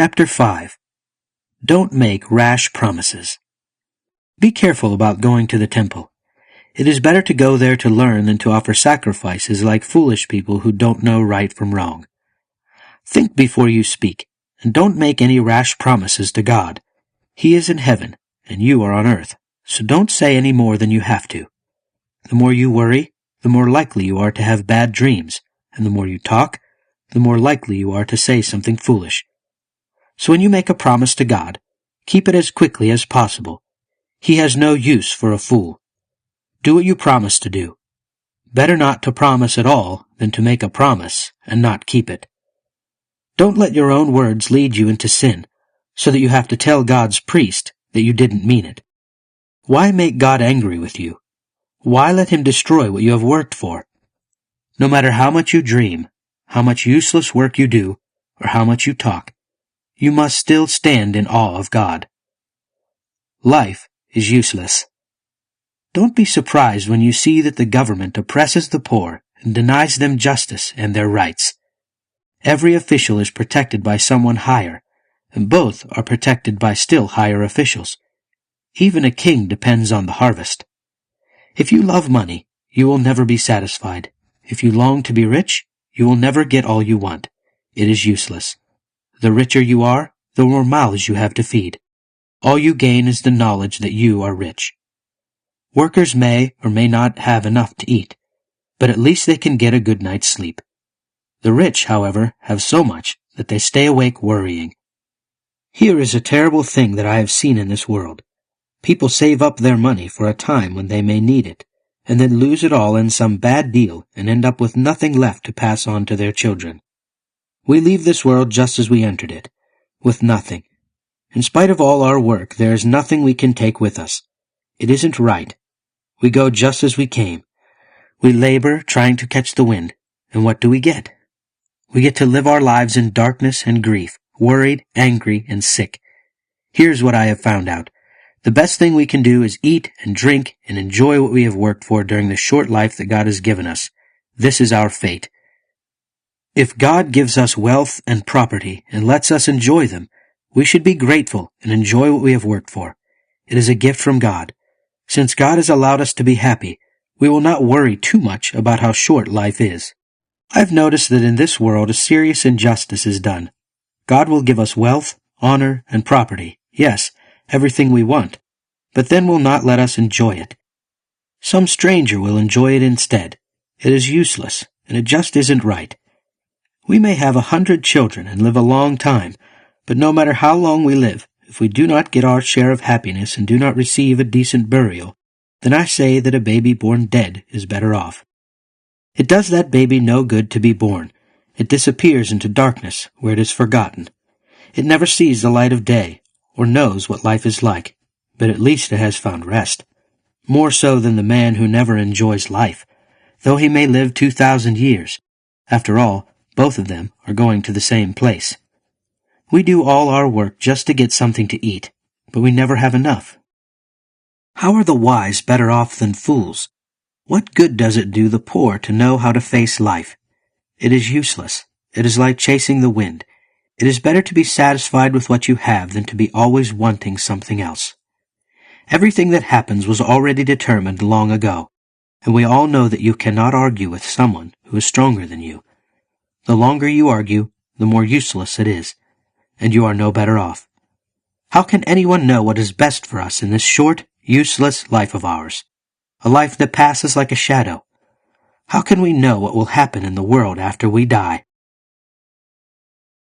Chapter 5. Don't make rash promises. Be careful about going to the temple. It is better to go there to learn than to offer sacrifices like foolish people who don't know right from wrong. Think before you speak, and don't make any rash promises to God. He is in heaven, and you are on earth, so don't say any more than you have to. The more you worry, the more likely you are to have bad dreams, and the more you talk, the more likely you are to say something foolish. So when you make a promise to God, keep it as quickly as possible. He has no use for a fool. Do what you promise to do. Better not to promise at all than to make a promise and not keep it. Don't let your own words lead you into sin, so that you have to tell God's priest that you didn't mean it. Why make God angry with you? Why let him destroy what you have worked for? No matter how much you dream, how much useless work you do, or how much you talk, you must still stand in awe of God. Life is useless. Don't be surprised when you see that the government oppresses the poor and denies them justice and their rights. Every official is protected by someone higher, and both are protected by still higher officials. Even a king depends on the harvest. If you love money, you will never be satisfied. If you long to be rich, you will never get all you want. It is useless. The richer you are, the more mouths you have to feed. All you gain is the knowledge that you are rich. Workers may or may not have enough to eat, but at least they can get a good night's sleep. The rich, however, have so much that they stay awake worrying. Here is a terrible thing that I have seen in this world. People save up their money for a time when they may need it, and then lose it all in some bad deal and end up with nothing left to pass on to their children. We leave this world just as we entered it, with nothing. In spite of all our work, there is nothing we can take with us. It isn't right. We go just as we came. We labor trying to catch the wind, and what do we get? We get to live our lives in darkness and grief, worried, angry, and sick. Here's what I have found out. The best thing we can do is eat and drink and enjoy what we have worked for during the short life that God has given us. This is our fate. If God gives us wealth and property and lets us enjoy them, we should be grateful and enjoy what we have worked for. It is a gift from God. Since God has allowed us to be happy, we will not worry too much about how short life is. I've noticed that in this world a serious injustice is done. God will give us wealth, honor, and property, yes, everything we want, but then will not let us enjoy it. Some stranger will enjoy it instead. It is useless, and it just isn't right. We may have 100 children and live a long time, but no matter how long we live, if we do not get our share of happiness and do not receive a decent burial, then I say that a baby born dead is better off. It does that baby no good to be born. It disappears into darkness, where it is forgotten. It never sees the light of day, or knows what life is like, but at least it has found rest. More so than the man who never enjoys life, though he may live 2,000 years. After all, both of them are going to the same place. We do all our work just to get something to eat, but we never have enough. How are the wise better off than fools? What good does it do the poor to know how to face life? It is useless. It is like chasing the wind. It is better to be satisfied with what you have than to be always wanting something else. Everything that happens was already determined long ago, and we all know that you cannot argue with someone who is stronger than you. The longer you argue, the more useless it is, and you are no better off. How can anyone know what is best for us in this short, useless life of ours? A life that passes like a shadow. How can we know what will happen in the world after we die?